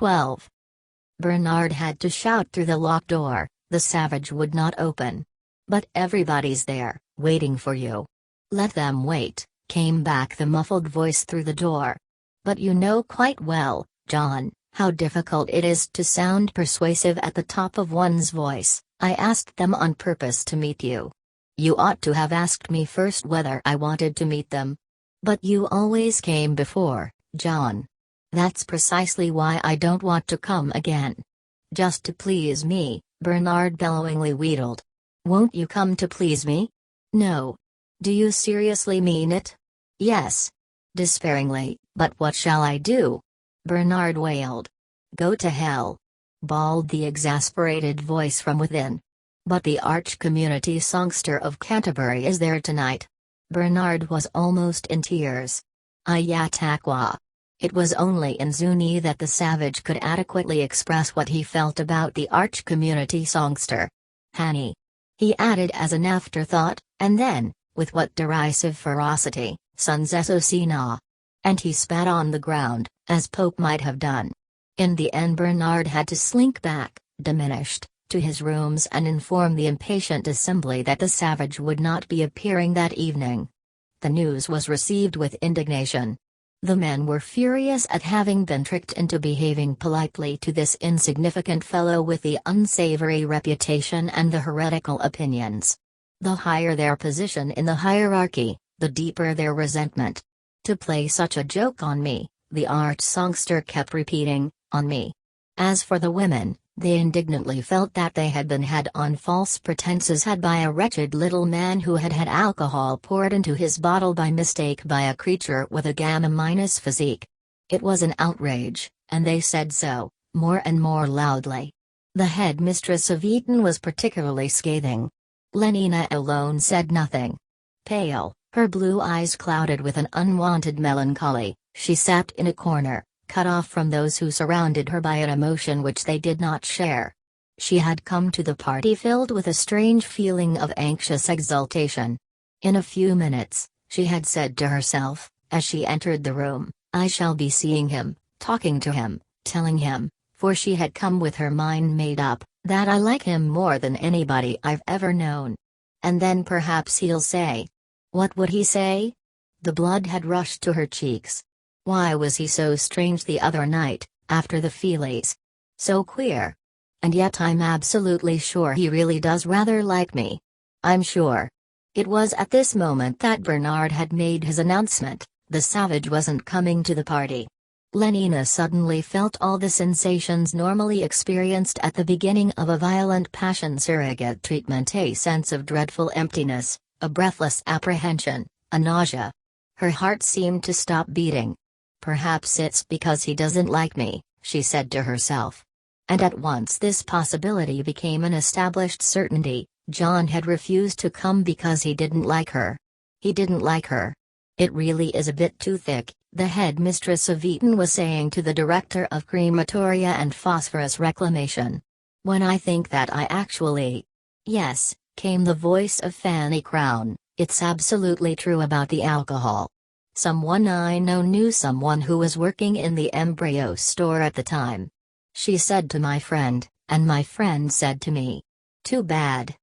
12. Bernard had to shout through the locked door. The savage would not open. "But everybody's there, waiting for you." "Let them wait," came back the muffled voice through the door. "But you know quite well, John, how difficult it is to sound persuasive at the top of one's voice. I asked them on purpose to meet you. You ought to have asked me first whether I wanted to meet them. But you always came before, John. That's precisely why I don't want to come again." "Just to please me," Bernard bellowingly wheedled. "Won't you come to please me?" "No." "Do you seriously mean it?" "Yes." Despairingly, "But what shall I do?" Bernard wailed. "Go to hell!" bawled the exasperated voice from within. "But the arch community songster of Canterbury is there tonight." Bernard was almost in tears. Ayatakwa. It was only in Zuni that the savage could adequately express what he felt about the arch community songster. "Hani," he added as an afterthought, and then, with what derisive ferocity, "Sunzesosina." And he spat on the ground, as Pope might have done. In the end Bernard had to slink back, diminished, to his rooms and inform the impatient assembly that the savage would not be appearing that evening. The news was received with indignation. The men were furious at having been tricked into behaving politely to this insignificant fellow with the unsavory reputation and the heretical opinions. The higher their position in the hierarchy, the deeper their resentment. "To play such a joke on me," the arch songster kept repeating, "on me." As for the women, they indignantly felt that they had been had on false pretenses had by a wretched little man who had had alcohol poured into his bottle by mistake by a creature with a gamma- physique. It was an outrage, and they said so, more and more loudly. The head mistress of Eton was particularly scathing. Lenina alone said nothing. Pale, her blue eyes clouded with an unwanted melancholy, she sat in a corner, cut off from those who surrounded her by an emotion which they did not share. She had come to the party filled with a strange feeling of anxious exultation. In a few minutes, she had said to herself, as she entered the room, "I shall be seeing him, talking to him, telling him," for she had come with her mind made up, "that I like him more than anybody I've ever known. And then perhaps he'll say—" What would he say? The blood had rushed to her cheeks. Why was he so strange the other night, after the Feelies? So queer. And yet I'm absolutely sure he really does rather like me. I'm sure. It was at this moment that Bernard had made his announcement: the savage wasn't coming to the party. Lenina suddenly felt all the sensations normally experienced at the beginning of a violent passion surrogate treatment: a sense of dreadful emptiness, a breathless apprehension, a nausea. Her heart seemed to stop beating. "Perhaps it's because he doesn't like me," she said to herself. And at once this possibility became an established certainty: John had refused to come because he didn't like her. He didn't like her. "It really is a bit too thick," the head mistress of Eton was saying to the director of crematoria and phosphorus reclamation. "When I think that I actually—" "Yes," came the voice of Fanny Crown, "it's absolutely true about the alcohol. Someone I know knew someone who was working in the embryo store at the time. She said to my friend, and my friend said to me." Too bad,"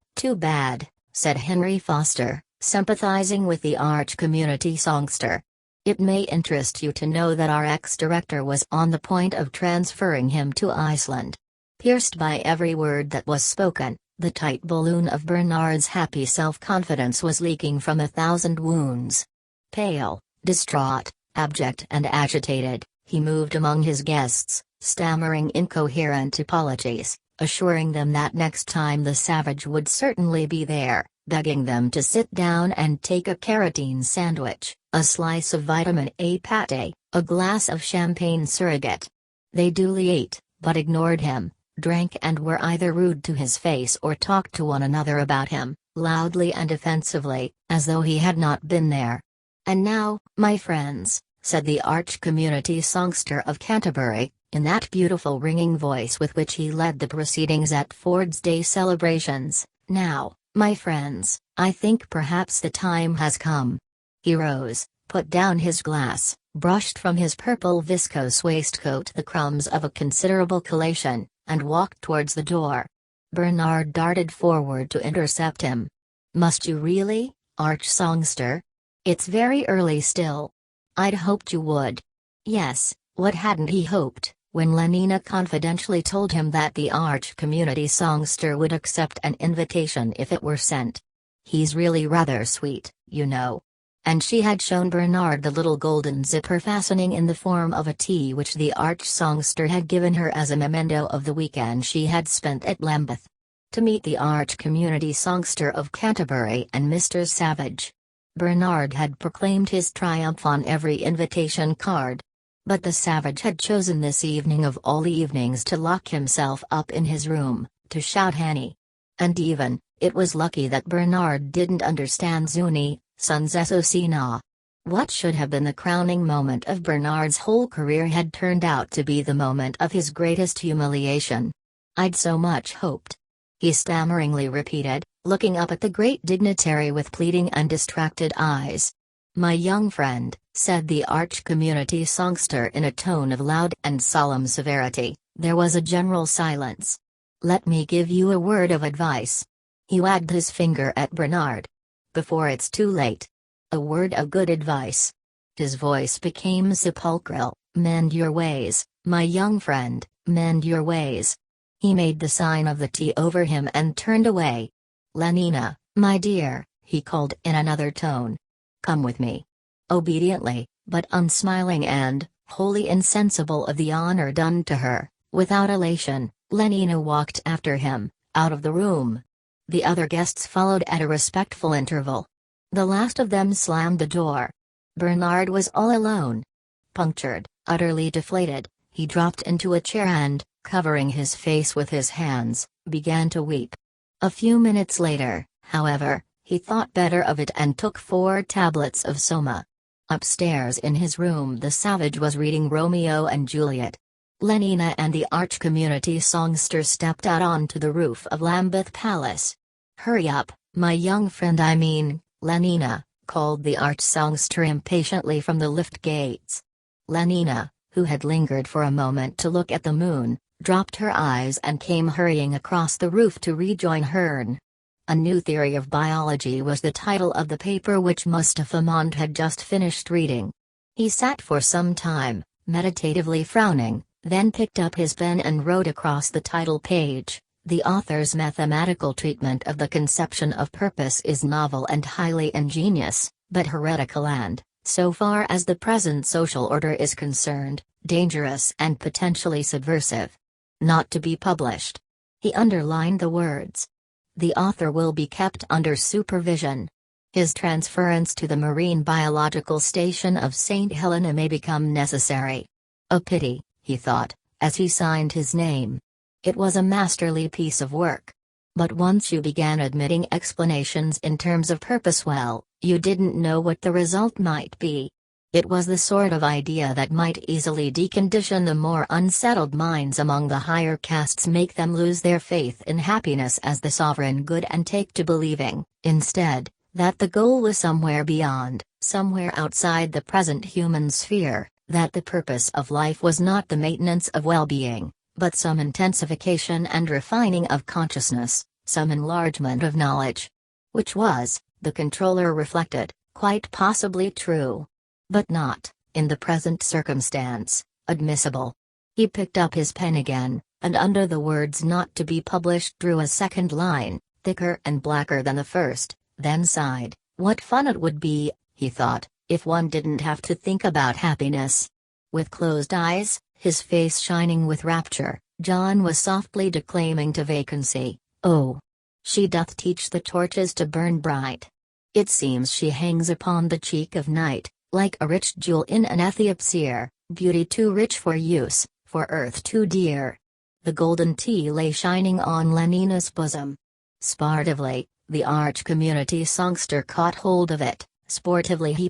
said Henry Foster, sympathizing with the arch community songster. "It may interest you to know that our ex-director was on the point of transferring him to Iceland." Pierced by every word that was spoken, the tight balloon of Bernard's happy self-confidence was leaking from 1,000 wounds. Pale, distraught, abject and agitated, he moved among his guests, stammering incoherent apologies, assuring them that next time the savage would certainly be there, begging them to sit down and take a carotene sandwich, a slice of vitamin A pâté, a glass of champagne surrogate. They duly ate, but ignored him, drank and were either rude to his face or talked to one another about him, loudly and offensively, as though he had not been there. "And now, my friends," said the arch community songster of Canterbury, in that beautiful ringing voice with which he led the proceedings at Ford's Day celebrations, "now, my friends, I think perhaps the time has come." He rose, put down his glass, brushed from his purple viscose waistcoat the crumbs of a considerable collation, and walked towards the door. Bernard darted forward to intercept him. "Must you really, arch-songster? It's very early still. I'd hoped you would." Yes, what hadn't he hoped, when Lenina confidentially told him that the arch-community songster would accept an invitation if it were sent. "He's really rather sweet, you know." And she had shown Bernard the little golden zipper fastening in the form of a T which the arch-songster had given her as a memento of the weekend she had spent at Lambeth. To meet the arch-community songster of Canterbury and Mr. Savage. Bernard had proclaimed his triumph on every invitation card. But the Savage had chosen this evening of all evenings to lock himself up in his room, to shout Hanny. And even, it was lucky that Bernard didn't understand Zuni, Sun's Soc. What should have been the crowning moment of Bernard's whole career had turned out to be the moment of his greatest humiliation. "I'd so much hoped," he stammeringly repeated, looking up at the great dignitary with pleading and distracted eyes. "My young friend," said the arch-community songster in a tone of loud and solemn severity. There was a general silence. "Let me give you a word of advice." He wagged his finger at Bernard. "Before it's too late. A word of good advice." His voice became sepulchral. "Mend your ways, my young friend, mend your ways." He made the sign of the T over him and turned away. "Lenina, my dear," he called in another tone. "Come with me." Obediently, but unsmiling and, wholly insensible of the honor done to her, without elation, Lenina walked after him, out of the room. The other guests followed at a respectful interval. The last of them slammed the door. Bernard was all alone. Punctured, utterly deflated, he dropped into a chair and, covering his face with his hands, began to weep. A few minutes later, however, he thought better of it and took 4 tablets of soma. Upstairs in his room the Savage was reading Romeo and Juliet. Lenina and the arch-community songster stepped out onto the roof of Lambeth Palace. "Hurry up, my young friend, I mean, Lenina," called the arch-songster impatiently from the lift gates. Lenina, who had lingered for a moment to look at the moon, dropped her eyes and came hurrying across the roof to rejoin Hearn. A New Theory of Biology was the title of the paper which Mustafa Mond had just finished reading. He sat for some time, meditatively frowning, then picked up his pen and wrote across the title page, "The author's mathematical treatment of the conception of purpose is novel and highly ingenious, but heretical and, so far as the present social order is concerned, dangerous and potentially subversive. Not to be published." He underlined the words. "The author will be kept under supervision. His transference to the Marine Biological Station of St. Helena may become necessary." A pity, he thought, as he signed his name. It was a masterly piece of work. But once you began admitting explanations in terms of purpose, well, you didn't know what the result might be. It was the sort of idea that might easily decondition the more unsettled minds among the higher castes, make them lose their faith in happiness as the sovereign good and take to believing, instead, that the goal was somewhere beyond, somewhere outside the present human sphere, that the purpose of life was not the maintenance of well-being, but some intensification and refining of consciousness, some enlargement of knowledge. Which was, the controller reflected, quite possibly true. But not, in the present circumstance, admissible. He picked up his pen again, and under the words "not to be published" drew a second line, thicker and blacker than the first, then sighed. What fun it would be, he thought, if one didn't have to think about happiness. With closed eyes, his face shining with rapture, John was softly declaiming to vacancy, "Oh! She doth teach the torches to burn bright. It seems she hangs upon the cheek of night, like a rich jewel in an Ethiopsere, beauty too rich for use, for earth too dear." The golden tea lay shining on Lenina's bosom. Sportively, the arch-community songster caught hold of it, sportively he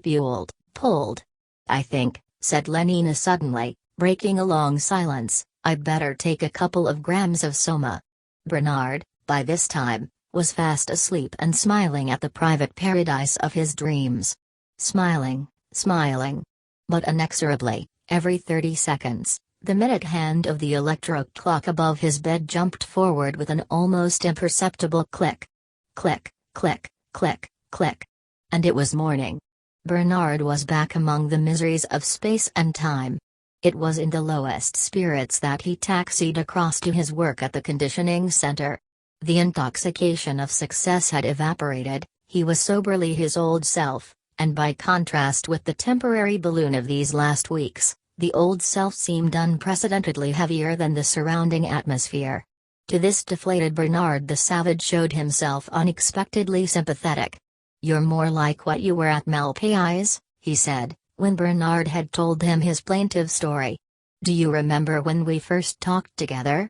pulled. "I think," said Lenina suddenly, breaking a long silence, "I'd better take a couple of grams of soma." Bernard, by this time, was fast asleep and smiling at the private paradise of his dreams. Smiling, smiling. But inexorably, every 30 seconds, the minute hand of the electro clock above his bed jumped forward with an almost imperceptible click. Click, click, click, click. And it was morning. Bernard was back among the miseries of space and time. It was in the lowest spirits that he taxied across to his work at the conditioning center. The intoxication of success had evaporated, he was soberly his old self, and by contrast with the temporary balloon of these last weeks, the old self seemed unprecedentedly heavier than the surrounding atmosphere. To this deflated Bernard the Savage showed himself unexpectedly sympathetic. "You're more like what you were at Malpais," he said, when Bernard had told him his plaintive story. "Do you remember when we first talked together?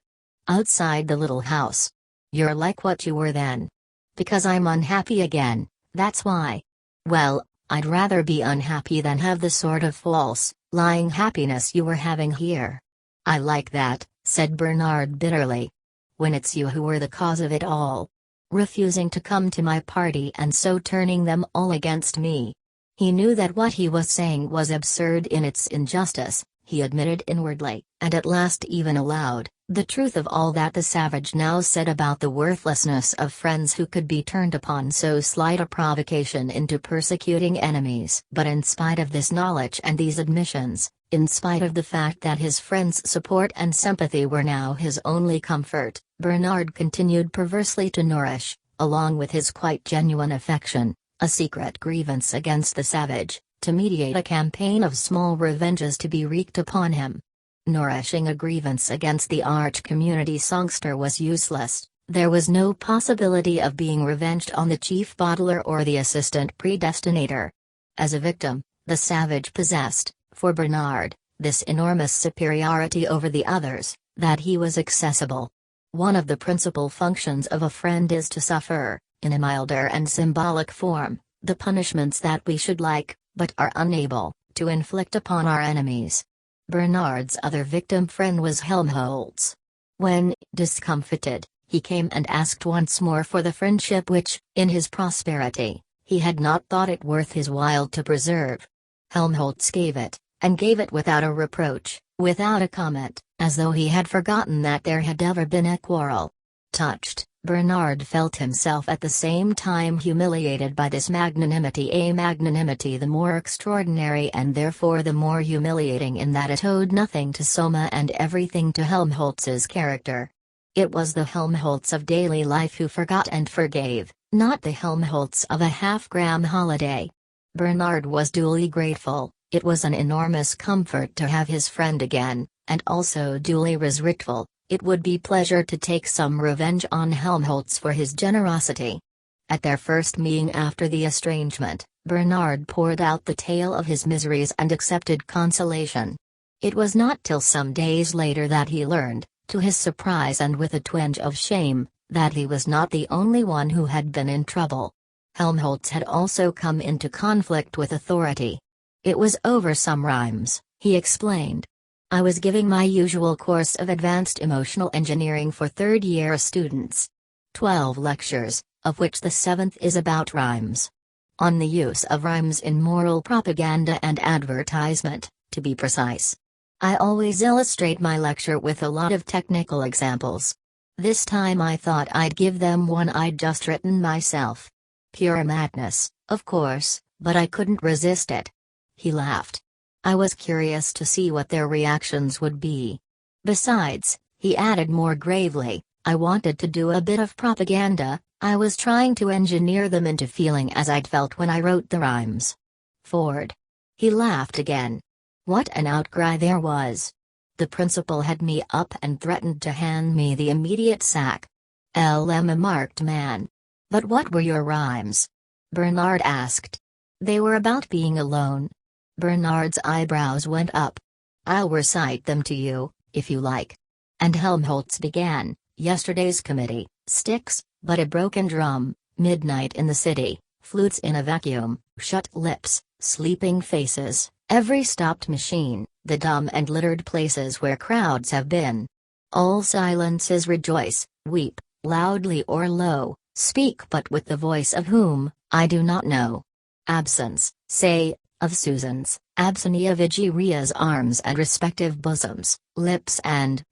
Outside the little house. You're like what you were then. Because I'm unhappy again, that's why. Well, I'd rather be unhappy than have the sort of false, lying happiness you were having here." "I like that," said Bernard bitterly. "When it's you who were the cause of it all. Refusing to come to my party and so turning them all against me." He knew that what he was saying was absurd in its injustice, he admitted inwardly, and at last even aloud, the truth of all that the Savage now said about the worthlessness of friends who could be turned upon so slight a provocation into persecuting enemies. But in spite of this knowledge and these admissions, in spite of the fact that his friends' support and sympathy were now his only comfort, Bernard continued perversely to nourish, along with his quite genuine affection, a secret grievance against the Savage, to mediate a campaign of small revenges to be wreaked upon him. Nourishing a grievance against the arch-community songster was useless, there was no possibility of being revenged on the chief bottler or the assistant predestinator. As a victim, the Savage possessed, for Bernard, this enormous superiority over the others, that he was accessible. One of the principal functions of a friend is to suffer, in a milder and symbolic form, the punishments that we should like, but are unable, to inflict upon our enemies. Bernard's other victim friend was Helmholtz. When, discomfited, he came and asked once more for the friendship which, in his prosperity, he had not thought it worth his while to preserve. Helmholtz gave it, and gave it without a reproach, without a comment, as though he had forgotten that there had ever been a quarrel. Touched, Bernard felt himself at the same time humiliated by this magnanimity, a magnanimity the more extraordinary and therefore the more humiliating in that it owed nothing to Soma and everything to Helmholtz's character. It was the Helmholtz of daily life who forgot and forgave, not the Helmholtz of a half-gram holiday. Bernard was duly grateful, it was an enormous comfort to have his friend again, and also duly resentful. It would be pleasure to take some revenge on Helmholtz for his generosity. At their first meeting after the estrangement, Bernard poured out the tale of his miseries and accepted consolation. It was not till some days later that he learned, to his surprise and with a twinge of shame, that he was not the only one who had been in trouble. Helmholtz had also come into conflict with authority. "It was over some rhymes," he explained. "I was giving my usual course of advanced emotional engineering for third-year students. 12 lectures, of which the 7th is about rhymes. On the use of rhymes in moral propaganda and advertisement, to be precise. I always illustrate my lecture with a lot of technical examples. This time I thought I'd give them one I'd just written myself. Pure madness, of course, but I couldn't resist it." He laughed. "I was curious to see what their reactions would be. Besides," he added more gravely, "I wanted to do a bit of propaganda, I was trying to engineer them into feeling as I'd felt when I wrote the rhymes." Ford. He laughed again. What an outcry there was. The principal had me up and threatened to hand me the immediate sack. "LM a marked man. But what were your rhymes?" Bernard asked. "They were about being alone." Bernard's eyebrows went up. "I'll recite them to you, if you like." And Helmholtz began, "Yesterday's committee, sticks, but a broken drum, midnight in the city, flutes in a vacuum, shut lips, sleeping faces, every stopped machine, the dumb and littered places where crowds have been. All silences rejoice, weep, loudly or low, speak but with the voice of whom, I do not know. Absence, say, of Susan's, Absinia Vigeria's arms and respective bosoms, lips and,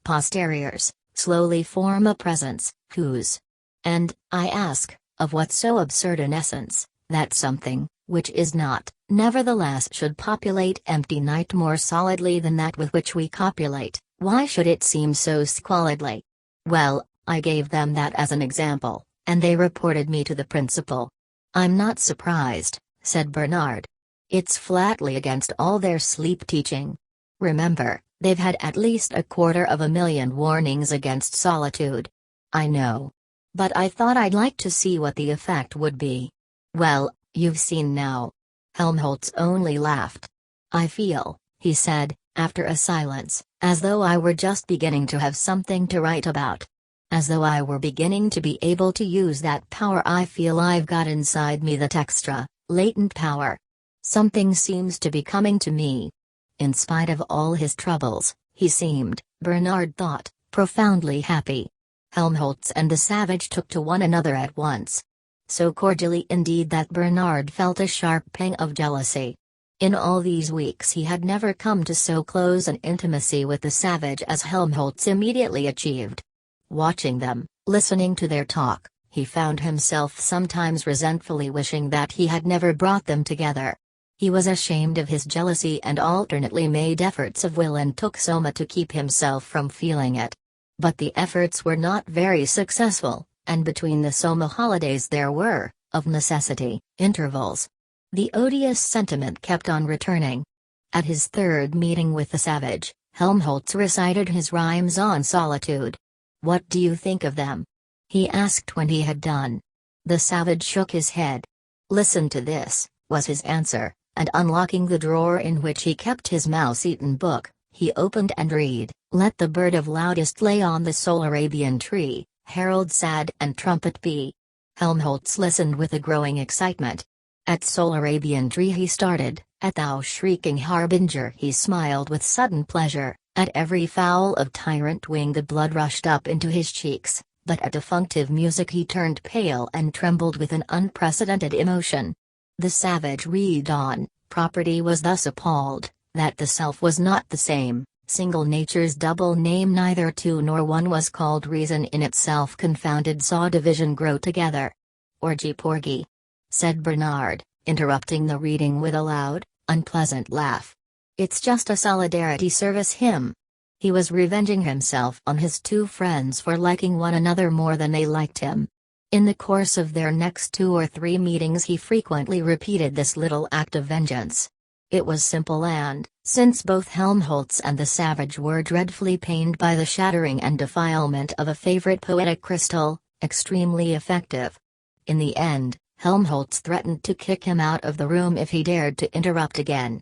posteriors, slowly form a presence, whose. And, I ask, of what so absurd an essence, that something, which is not, nevertheless should populate empty night more solidly than that with which we copulate, why should it seem so squalidly? Well, I gave them that as an example, and they reported me to the principal. I'm not surprised, said Bernard. It's flatly against all their sleep teaching. Remember, they've had at least 250,000 warnings against solitude. I know. But I thought I'd like to see what the effect would be. Well, you've seen now. Helmholtz only laughed. I feel, he said, after a silence, as though I were just beginning to have something to write about. As though I were beginning to be able to use that power I feel I've got inside me, that extra, latent power. Something seems to be coming to me. In spite of all his troubles, he seemed, Bernard thought, profoundly happy. Helmholtz and the savage took to one another at once. So cordially indeed that Bernard felt a sharp pang of jealousy. In all these weeks he had never come to so close an intimacy with the savage as Helmholtz immediately achieved. Watching them, listening to their talk, he found himself sometimes resentfully wishing that he had never brought them together. He was ashamed of his jealousy and alternately made efforts of will and took soma to keep himself from feeling it. But the efforts were not very successful, and between the soma holidays there were, of necessity, intervals. The odious sentiment kept on returning. At his third meeting with the savage, Helmholtz recited his rhymes on solitude. What do you think of them? He asked when he had done. The savage shook his head. Listen to this, was his answer, and unlocking the drawer in which he kept his mouse-eaten book, he opened and read, Let the bird of loudest lay on the sole Arabian tree, herald sad and trumpet be. Helmholtz listened with a growing excitement. At sole Arabian tree he started, at thou shrieking harbinger he smiled with sudden pleasure, at every fowl of tyrant wing the blood rushed up into his cheeks, but at defunctive music he turned pale and trembled with an unprecedented emotion. The savage read on, property was thus appalled, that the self was not the same, single nature's double name neither two nor one was called reason in itself confounded saw division grow together. Orgy porgy, said Bernard, interrupting the reading with a loud, unpleasant laugh. It's just a solidarity service hymn. He was revenging himself on his two friends for liking one another more than they liked him. In the course of their next 2 or 3 meetings he frequently repeated this little act of vengeance. It was simple and, since both Helmholtz and the savage were dreadfully pained by the shattering and defilement of a favorite poetic crystal, extremely effective. In the end, Helmholtz threatened to kick him out of the room if he dared to interrupt again.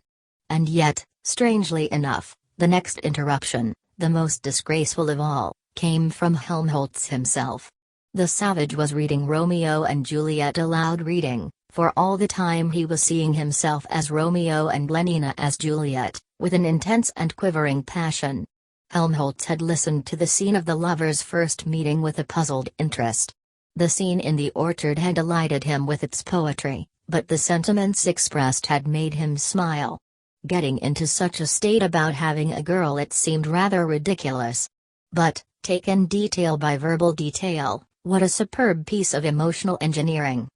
And yet, strangely enough, the next interruption, the most disgraceful of all, came from Helmholtz himself. The savage was reading Romeo and Juliet aloud, reading, for all the time he was seeing himself as Romeo and Lenina as Juliet, with an intense and quivering passion. Helmholtz had listened to the scene of the lovers' first meeting with a puzzled interest. The scene in the orchard had delighted him with its poetry, but the sentiments expressed had made him smile. Getting into such a state about having a girl, it seemed rather ridiculous. But, taken detail by verbal detail, what a superb piece of emotional engineering.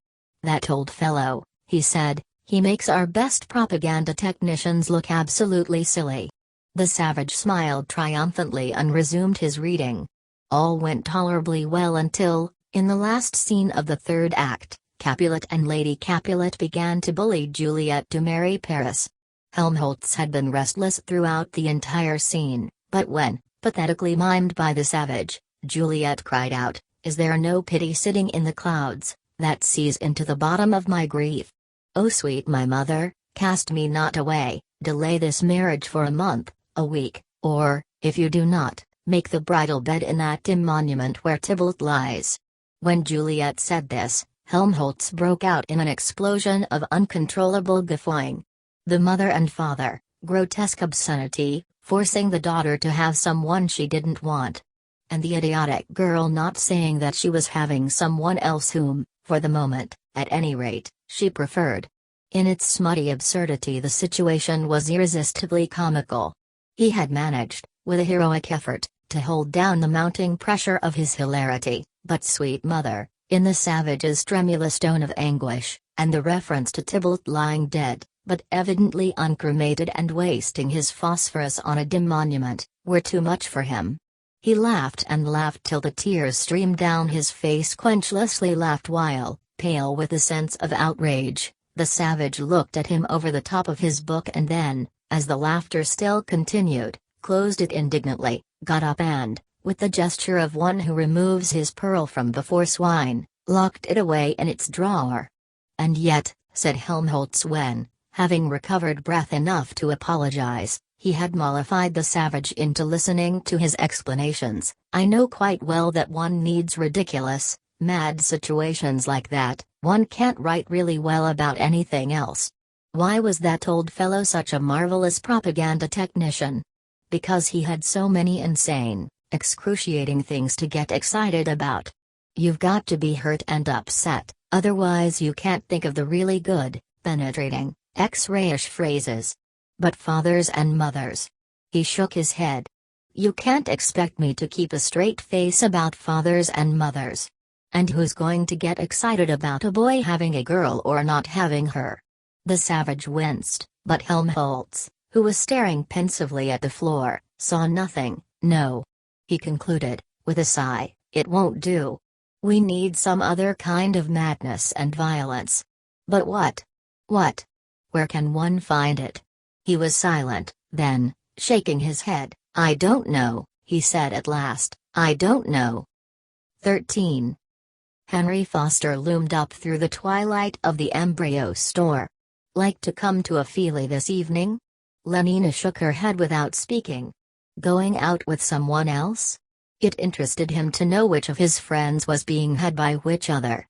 That old fellow, he said, he makes our best propaganda technicians look absolutely silly. The savage smiled triumphantly and resumed his reading. All went tolerably well until, in the last scene of the third act, Capulet and Lady Capulet began to bully Juliet to marry Paris. Helmholtz had been restless throughout the entire scene, but when, pathetically mimed by the savage, Juliet cried out, Is there no pity sitting in the clouds, that sees into the bottom of my grief? O sweet my mother, cast me not away, delay this marriage for a month, a week, or, if you do not, make the bridal bed in that dim monument where Tybalt lies. When Juliet said this, Helmholtz broke out in an explosion of uncontrollable guffawing. The mother and father, grotesque obscenity, forcing the daughter to have someone she didn't want. And the idiotic girl not saying that she was having someone else whom, for the moment, at any rate, she preferred. In its smutty absurdity, the situation was irresistibly comical. He had managed, with a heroic effort, to hold down the mounting pressure of his hilarity, but sweet mother, in the savage's tremulous tone of anguish, and the reference to Tybalt lying dead, but evidently uncremated and wasting his phosphorus on a dim monument, were too much for him. He laughed and laughed till the tears streamed down his face, quenchlessly laughed while, pale with a sense of outrage, the savage looked at him over the top of his book and then, as the laughter still continued, closed it indignantly, got up and, with the gesture of one who removes his pearl from before swine, locked it away in its drawer. "And yet," said Helmholtz when, having recovered breath enough to apologize, he had mollified the savage into listening to his explanations, "I know quite well that one needs ridiculous, mad situations like that, one can't write really well about anything else. Why was that old fellow such a marvelous propaganda technician? Because he had so many insane, excruciating things to get excited about. You've got to be hurt and upset, otherwise you can't think of the really good, penetrating, X-rayish phrases. But fathers and mothers." He shook his head. "You can't expect me to keep a straight face about fathers and mothers. And who's going to get excited about a boy having a girl or not having her?" The savage winced, but Helmholtz, who was staring pensively at the floor, saw nothing. "No," he concluded, with a sigh, "it won't do. We need some other kind of madness and violence." "But what? What? Where can one find it?" He was silent, then, shaking his head, "I don't know," he said at last, "I don't know." 13. Henry Foster loomed up through the twilight of the embryo store. "Like to come to a feelie this evening?" Lenina shook her head without speaking. "Going out with someone else?" It interested him to know which of his friends was being had by which other.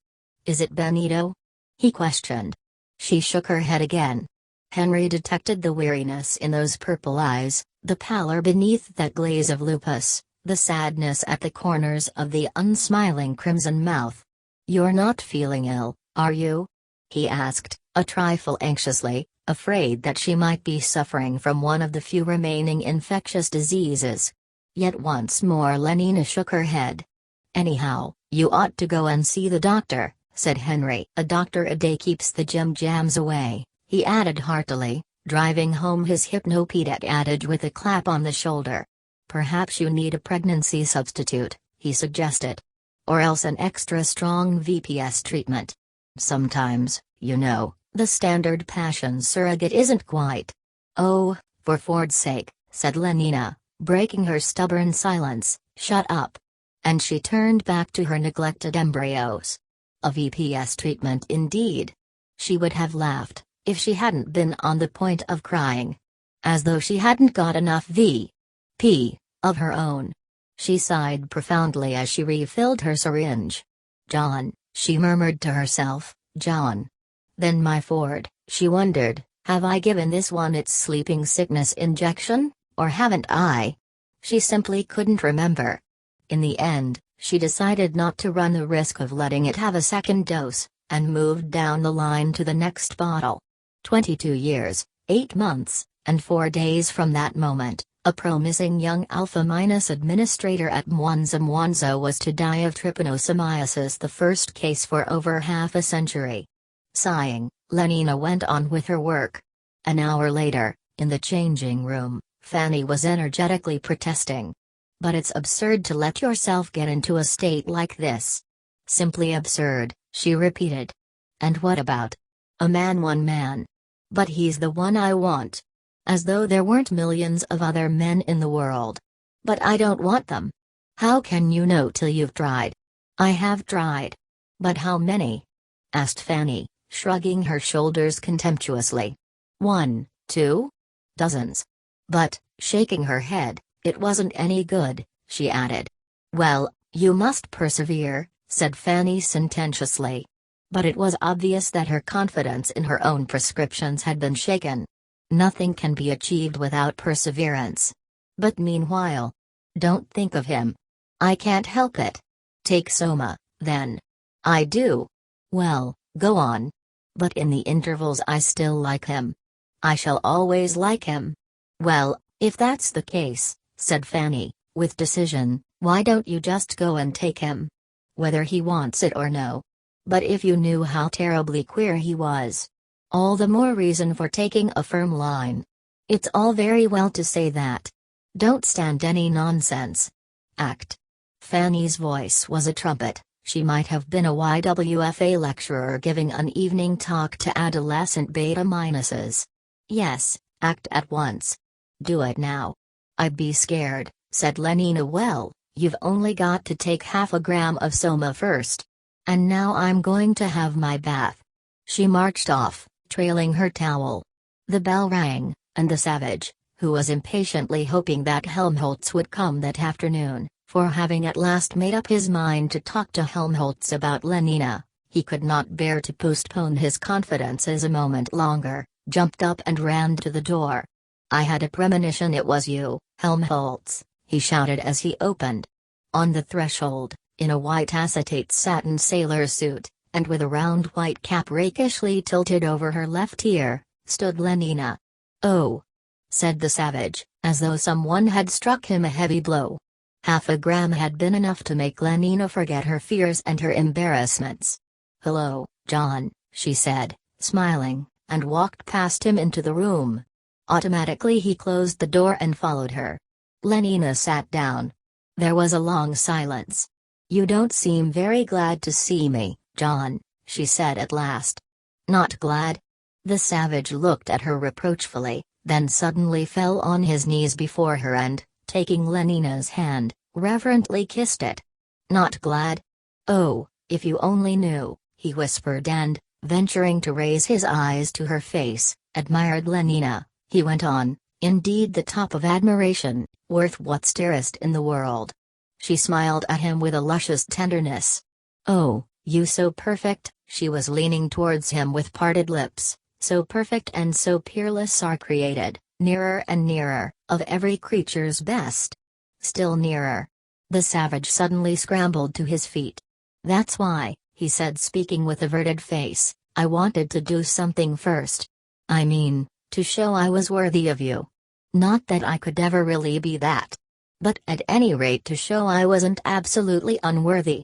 "Is it Benito?" he questioned. She shook her head again. Henry detected the weariness in those purple eyes, the pallor beneath that glaze of lupus, the sadness at the corners of the unsmiling crimson mouth. "You're not feeling ill, are you?" he asked, a trifle anxiously, afraid that she might be suffering from one of the few remaining infectious diseases. Yet once more Lenina shook her head. "Anyhow, you ought to go and see the doctor," said Henry. "A doctor a day keeps the jam-jams away," he added heartily, driving home his hypnopedic adage with a clap on the shoulder. "Perhaps you need a pregnancy substitute," he suggested. "Or else an extra strong VPS treatment. Sometimes, you know, the standard passion surrogate isn't quite." "Oh, for Ford's sake," said Lenina, breaking her stubborn silence, "shut up." And she turned back to her neglected embryos. A VPS treatment indeed. She would have laughed, if she hadn't been on the point of crying. As though she hadn't got enough V.P. of her own. She sighed profoundly as she refilled her syringe. "John," she murmured to herself, "John." Then my Ford, she wondered, have I given this one its sleeping sickness injection, or haven't I? She simply couldn't remember. In the end, she decided not to run the risk of letting it have a second dose, and moved down the line to the next bottle. 22 years, 8 months, and 4 days from that moment, a promising young Alpha-administrator at Mwanza was to die of trypanosomiasis, the first case for over half a century. Sighing, Lenina went on with her work. An hour later, in the changing room, Fanny was energetically protesting. "But it's absurd to let yourself get into a state like this. Simply absurd," she repeated. "And what about? A man, one man. But he's the one I want. As though there weren't millions of other men in the world. But I don't want them." "How can you know till you've tried?" "I have tried." "But how many?" asked Fanny, shrugging her shoulders contemptuously. "1, 2? Dozens." But, shaking her head, "It wasn't any good," she added. "Well, you must persevere," said Fanny sententiously. But it was obvious that her confidence in her own prescriptions had been shaken. Nothing can be achieved without perseverance. "But meanwhile, don't think of him." "I can't help it." "Take Soma, then." "I do." "Well, go on." But in the intervals I still like him. I shall always like him. Well, if that's the case, said Fanny, with decision, why don't you just go and take him? Whether he wants it or no. But if you knew how terribly queer he was. All the more reason for taking a firm line. It's all very well to say that. Don't stand any nonsense. Act. Fanny's voice was a trumpet. She might have been a YWFA lecturer giving an evening talk to adolescent beta-minuses. Yes, act at once. Do it now. I'd be scared, said Lenina. Well, you've only got to take half a gram of soma first. And now I'm going to have my bath. She marched off, trailing her towel. The bell rang, and the savage, who was impatiently hoping that Helmholtz would come that afternoon, for having at last made up his mind to talk to Helmholtz about Lenina, he could not bear to postpone his confidences a moment longer, jumped up and ran to the door. I had a premonition it was you, Helmholtz, he shouted as he opened. On the threshold, in a white acetate satin sailor suit, and with a round white cap rakishly tilted over her left ear, stood Lenina. Oh! Said the savage, as though someone had struck him a heavy blow. Half a gram had been enough to make Lenina forget her fears and her embarrassments. Hello, John, she said, smiling, and walked past him into the room. Automatically he closed the door and followed her. Lenina sat down. There was a long silence. You don't seem very glad to see me, John, she said at last. Not glad? The savage looked at her reproachfully, then suddenly fell on his knees before her and, taking Lenina's hand, reverently kissed it. Not glad? Oh, if you only knew, he whispered and, venturing to raise his eyes to her face, admired Lenina, he went on, indeed the top of admiration, worth what's dearest in the world. She smiled at him with a luscious tenderness. Oh, you so perfect, she was leaning towards him with parted lips, so perfect and so peerless are created, nearer and nearer, of every creature's best. Still nearer. The savage suddenly scrambled to his feet. That's why, he said speaking with averted face, I wanted to do something first. I mean, to show I was worthy of you. Not that I could ever really be that. But at any rate to show I wasn't absolutely unworthy.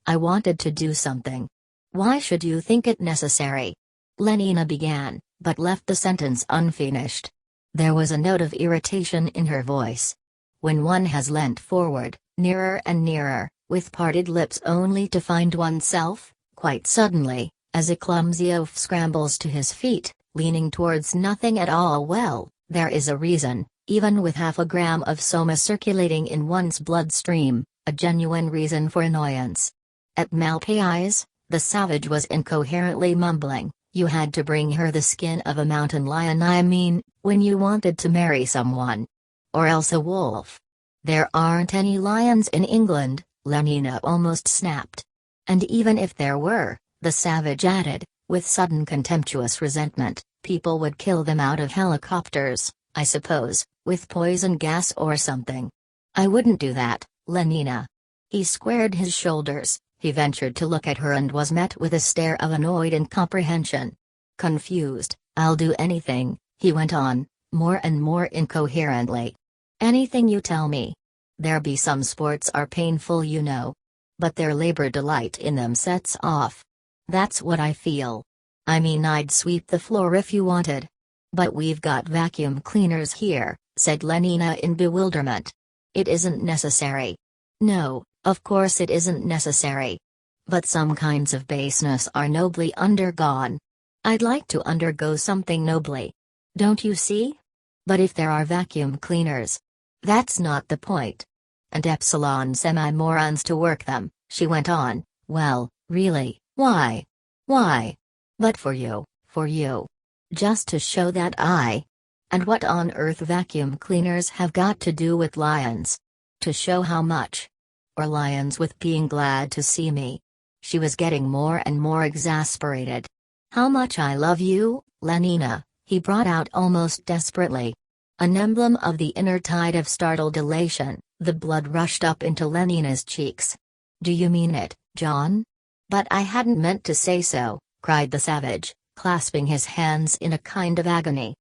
I wanted to do something. Why should you think it necessary? Lenina began, but left the sentence unfinished. There was a note of irritation in her voice. When one has leant forward, nearer and nearer, with parted lips only to find oneself, quite suddenly, as a clumsy oaf scrambles to his feet, leaning towards nothing at all, well, there is a reason, even with half a gram of soma circulating in one's bloodstream, a genuine reason for annoyance. At Malpais, the savage was incoherently mumbling, you had to bring her the skin of a mountain lion, I mean, when you wanted to marry someone. Or else a wolf. There aren't any lions in England, Lenina almost snapped. And even if there were, the savage added, with sudden contemptuous resentment, people would kill them out of helicopters, I suppose, with poison gas or something. I wouldn't do that, Lenina. He squared his shoulders, he ventured to look at her and was met with a stare of annoyed incomprehension. Confused, I'll do anything, he went on, more and more incoherently. Anything you tell me. There be some sports are painful, you know. But their labor delight in them sets off. That's what I feel. I mean, I'd sweep the floor if you wanted. But we've got vacuum cleaners here, said Lenina in bewilderment. It isn't necessary. No, of course it isn't necessary. But some kinds of baseness are nobly undergone. I'd like to undergo something nobly. Don't you see? But if there are vacuum cleaners. That's not the point. And epsilon semi-morons to work them, she went on, well, really, why? Why? But for you. Just to show that I. And what on earth vacuum cleaners have got to do with lions? To show how much? Or lions with being glad to see me? She was getting more and more exasperated. How much I love you, Lenina, he brought out almost desperately. An emblem of the inner tide of startled elation, the blood rushed up into Lenina's cheeks. Do you mean it, John? But I hadn't meant to say so, cried the savage, clasping his hands in a kind of agony.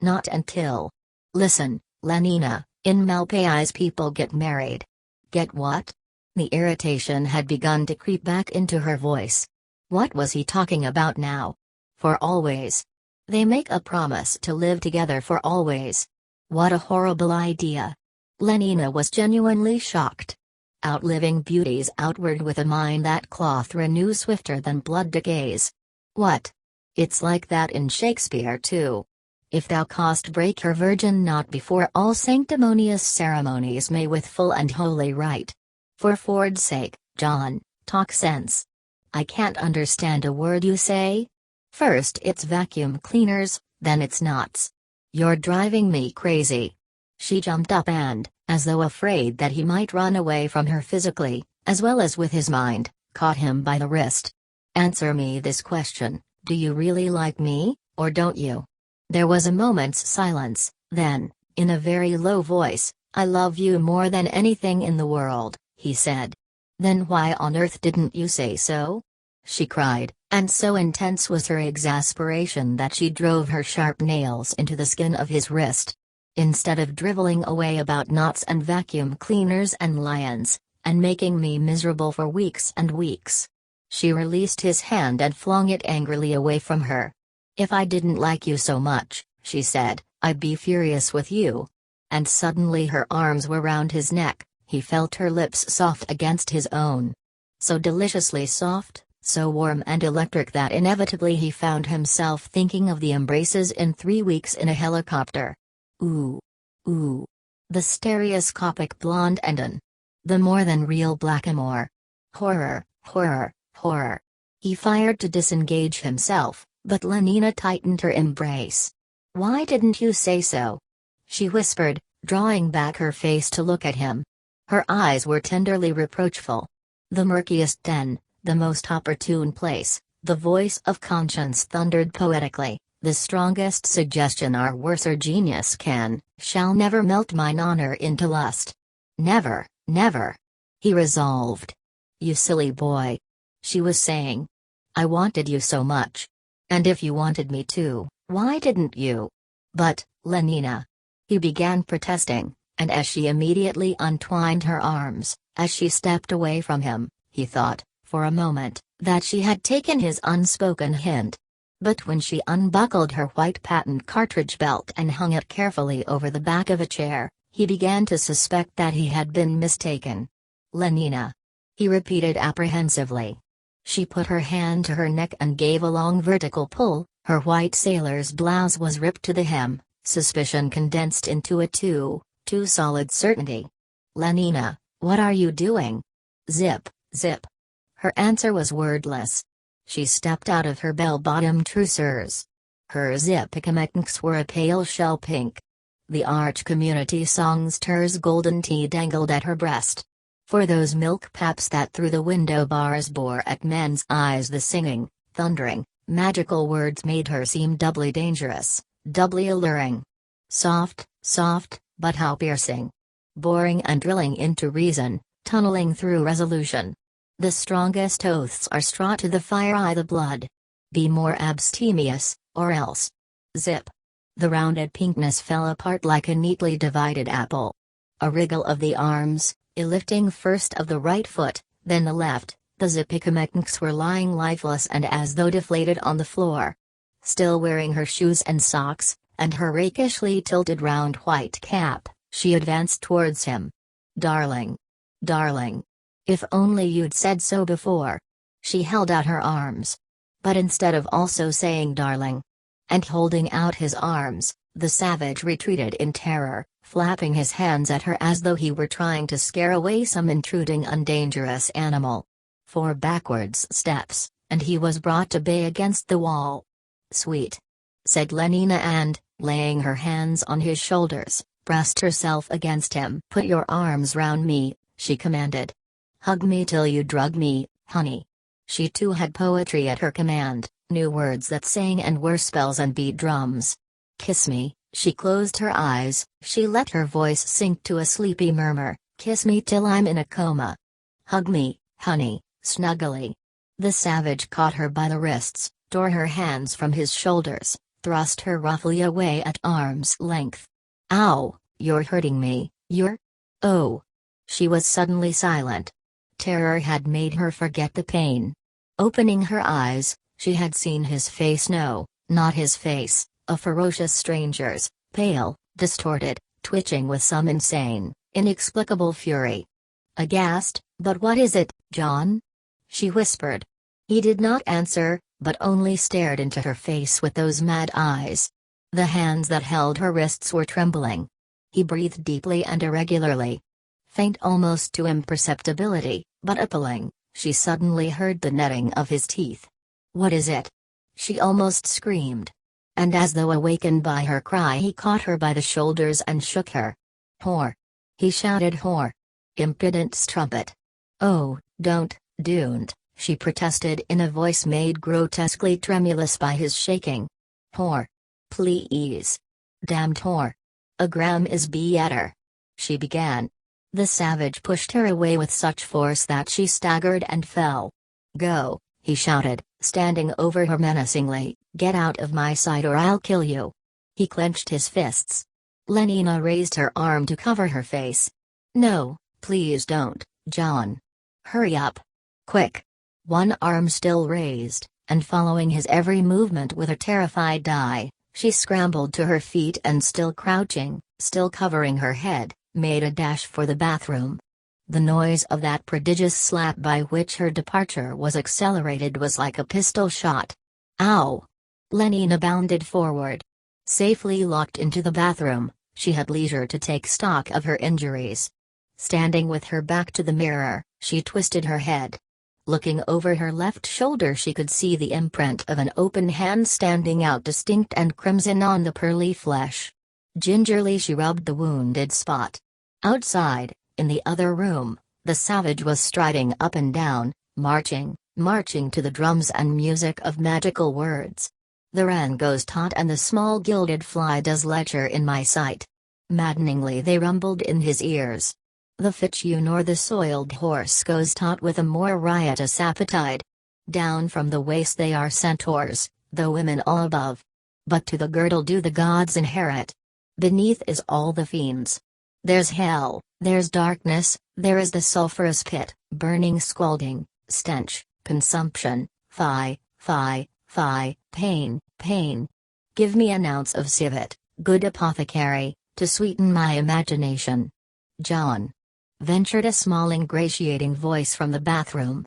Not until. Listen, Lenina, in Malpais people get married. Get what? The irritation had begun to creep back into her voice. What was he talking about now? For always. They make a promise to live together for always. What a horrible idea. Lenina was genuinely shocked. Outliving beauties outward with a mind that cloth renews swifter than blood decays. What? It's like that in Shakespeare too. If thou cost break her virgin not before all sanctimonious ceremonies may with full and holy rite. For Ford's sake, John, talk sense. I can't understand a word you say. First it's vacuum cleaners, then it's knots. You're driving me crazy. She jumped up and, as though afraid that he might run away from her physically, as well as with his mind, caught him by the wrist. Answer me this question, do you really like me, or don't you? There was a moment's silence, then, in a very low voice, I love you more than anything in the world, he said. Then why on earth didn't you say so? She cried, and so intense was her exasperation that she drove her sharp nails into the skin of his wrist. Instead of driveling away about knots and vacuum cleaners and lions, and making me miserable for weeks and weeks. She released his hand and flung it angrily away from her. If I didn't like you so much, she said, I'd be furious with you. And suddenly her arms were round his neck, he felt her lips soft against his own. So deliciously soft, so warm and electric that inevitably he found himself thinking of the embraces in 3 weeks in a helicopter. Ooh. Ooh. The stereoscopic blonde Endon. The more than real blackamoor. Horror, horror, horror. He fired to disengage himself, but Lenina tightened her embrace. Why didn't you say so? She whispered, drawing back her face to look at him. Her eyes were tenderly reproachful. The murkiest den, the most opportune place, the voice of conscience thundered poetically. The strongest suggestion our worser genius shall never melt mine honor into lust. Never, never. He resolved. You silly boy. She was saying. I wanted you so much. And if you wanted me too, why didn't you? But, Lenina. He began protesting, and as she immediately untwined her arms, as she stepped away from him, he thought, for a moment, that she had taken his unspoken hint. But when she unbuckled her white patent cartridge belt and hung it carefully over the back of a chair, he began to suspect that he had been mistaken. Lenina. He repeated apprehensively. She put her hand to her neck and gave a long vertical pull, her white sailor's blouse was ripped to the hem, suspicion condensed into a too solid certainty. Lenina, what are you doing? Zip, zip. Her answer was wordless. She stepped out of her bell-bottom trousers. Her zippicametinks were a pale shell pink. The arch community songster's golden tea dangled at her breast. For those milk paps that through the window bars bore at men's eyes the singing, thundering, magical words made her seem doubly dangerous, doubly alluring. Soft, soft, but how piercing. Boring and drilling into reason, tunneling through resolution. The strongest oaths are straw to the fire the blood. Be more abstemious, or else. Zip. The rounded pinkness fell apart like a neatly divided apple. A wriggle of the arms, a lifting first of the right foot, then the left, the zippicametinks were lying lifeless and as though deflated on the floor. Still wearing her shoes and socks, and her rakishly tilted round white cap, she advanced towards him. Darling. Darling. If only you'd said so before. She held out her arms. But instead of also saying darling, and holding out his arms, the savage retreated in terror, flapping his hands at her as though he were trying to scare away some intruding undangerous animal. 4 backwards steps, and he was brought to bay against the wall. Sweet. Said Lenina and, laying her hands on his shoulders, pressed herself against him. Put your arms round me, she commanded. Hug me till you drug me, honey. She too had poetry at her command, knew words that sang and were spells and beat drums. Kiss me, she closed her eyes, she let her voice sink to a sleepy murmur, kiss me till I'm in a coma. Hug me, honey, snuggly. The savage caught her by the wrists, tore her hands from his shoulders, thrust her roughly away at arm's length. "Ow, you're hurting me, you're... Oh." She was suddenly silent. Terror had made her forget the pain. Opening her eyes, she had seen his face. No, not his face, a ferocious stranger's, pale, distorted, twitching with some insane, inexplicable fury. Aghast, "But what is it, John?" she whispered. He did not answer, but only stared into her face with those mad eyes. The hands that held her wrists were trembling. He breathed deeply and irregularly. Faint almost to imperceptibility, but appalling, she suddenly heard the netting of his teeth. "What is it?" she almost screamed. And as though awakened by her cry, he caught her by the shoulders and shook her. "Whore!" he shouted. "Whore! Impudent strumpet!" "Oh, don't, she protested in a voice made grotesquely tremulous by his shaking. "Whore! Please! Damned whore! A gram is better," she began. The savage pushed her away with such force that she staggered and fell. "Go," he shouted, standing over her menacingly, "get out of my sight or I'll kill you." He clenched his fists. Lenina raised her arm to cover her face. "No, please don't, John. Hurry up. Quick." One arm still raised, and following his every movement with a terrified eye, she scrambled to her feet and still crouching, still covering her head, made a dash for the bathroom. The noise of that prodigious slap by which her departure was accelerated was like a pistol shot. "Ow!" Lenina bounded forward. Safely locked into the bathroom, she had leisure to take stock of her injuries. Standing with her back to the mirror, she twisted her head. Looking over her left shoulder, she could see the imprint of an open hand standing out distinct and crimson on the pearly flesh. Gingerly she rubbed the wounded spot. Outside, in the other room, the savage was striding up and down, marching to the drums and music of magical words. "The wren goes tot and the small gilded fly does lecher in my sight." Maddeningly they rumbled in his ears. "The fitchew nor the soiled horse goes tot with a more riotous appetite. Down from the waist they are centaurs, the women all above. But to the girdle do the gods inherit. Beneath is all the fiends. There's hell, there's darkness, there is the sulphurous pit, burning scalding, stench, consumption, fie, pain. Give me an ounce of civet, good apothecary, to sweeten my imagination. John," ventured a small ingratiating voice from the bathroom.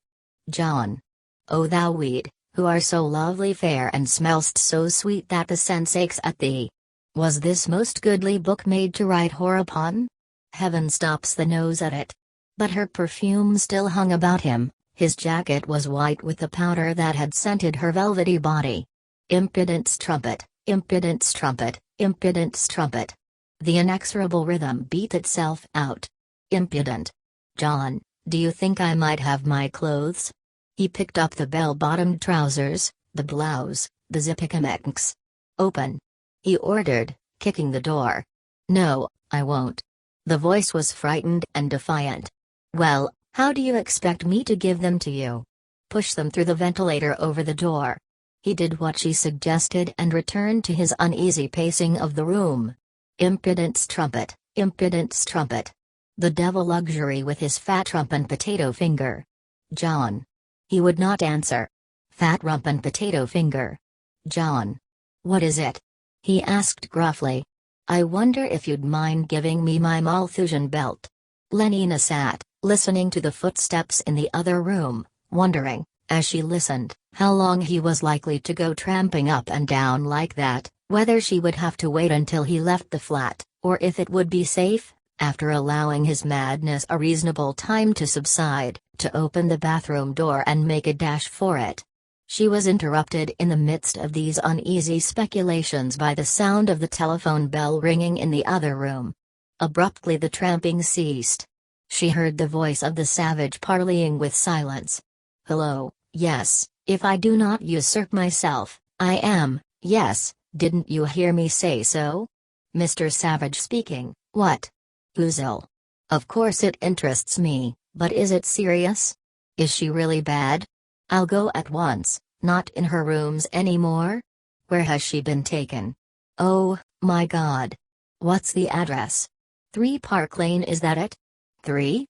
"John. O thou weed, who are so lovely fair and smell'st so sweet that the sense aches at thee. Was this most goodly book made to write whore upon? Heaven stops the nose at it." But her perfume still hung about him, his jacket was white with the powder that had scented her velvety body. Impudent strumpet, impudent strumpet, impudent strumpet. The inexorable rhythm beat itself out. Impudent. "John, do you think I might have my clothes?" He picked up the bell-bottomed trousers, the blouse, the zippicamex. "Open," he ordered, kicking the door. "No, I won't." The voice was frightened and defiant. "Well, how do you expect me to give them to you? Push them through the ventilator over the door." He did what she suggested and returned to his uneasy pacing of the room. Impudent strumpet, impudent strumpet. The devil luxury with his fat rump and potato finger. "John." He would not answer. Fat rump and potato finger. "John." "What is it?" he asked gruffly. "I wonder if you'd mind giving me my Malthusian belt." Lenina sat, listening to the footsteps in the other room, wondering, as she listened, how long he was likely to go tramping up and down like that, whether she would have to wait until he left the flat, or if it would be safe, after allowing his madness a reasonable time to subside, to open the bathroom door and make a dash for it. She was interrupted in the midst of these uneasy speculations by the sound of the telephone bell ringing in the other room. Abruptly the tramping ceased. She heard the voice of the savage parleying with silence. "Hello, yes, if I do not usurp myself, I am, yes, didn't you hear me say so? Mr. Savage speaking, what? Who's ill? Of course it interests me, but is it serious? Is she really bad? I'll go at once, Not in her rooms anymore? Where has she been taken? Oh, my God. What's the address? 3 Park Lane, is that it? 3?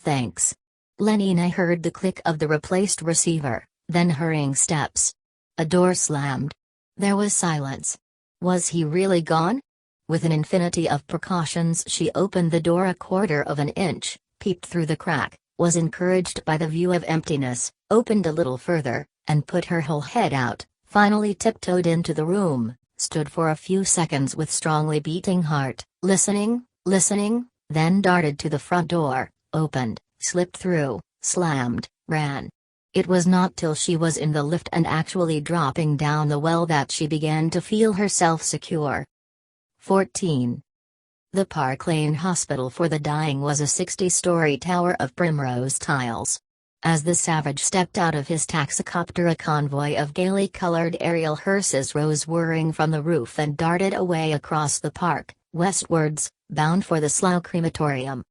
Thanks. Lenina heard the click of the replaced receiver, then hurrying steps. A door slammed. There was silence. Was he really gone? With an infinity of precautions, she opened the door a quarter of an inch, peeped through the crack, was encouraged by the view of emptiness, opened a little further, and put her whole head out, finally tiptoed into the room, stood for a few seconds with strongly beating heart, listening, then darted to the front door, opened, slipped through, slammed, ran. It was not till she was in the lift and actually dropping down the well that she began to feel herself secure. 14. The Park Lane Hospital for the Dying was a 60-story tower of primrose tiles. As the savage stepped out of his taxicopter, a convoy of gaily colored aerial hearses rose whirring from the roof and darted away across the park, westwards, bound for the Slough crematorium.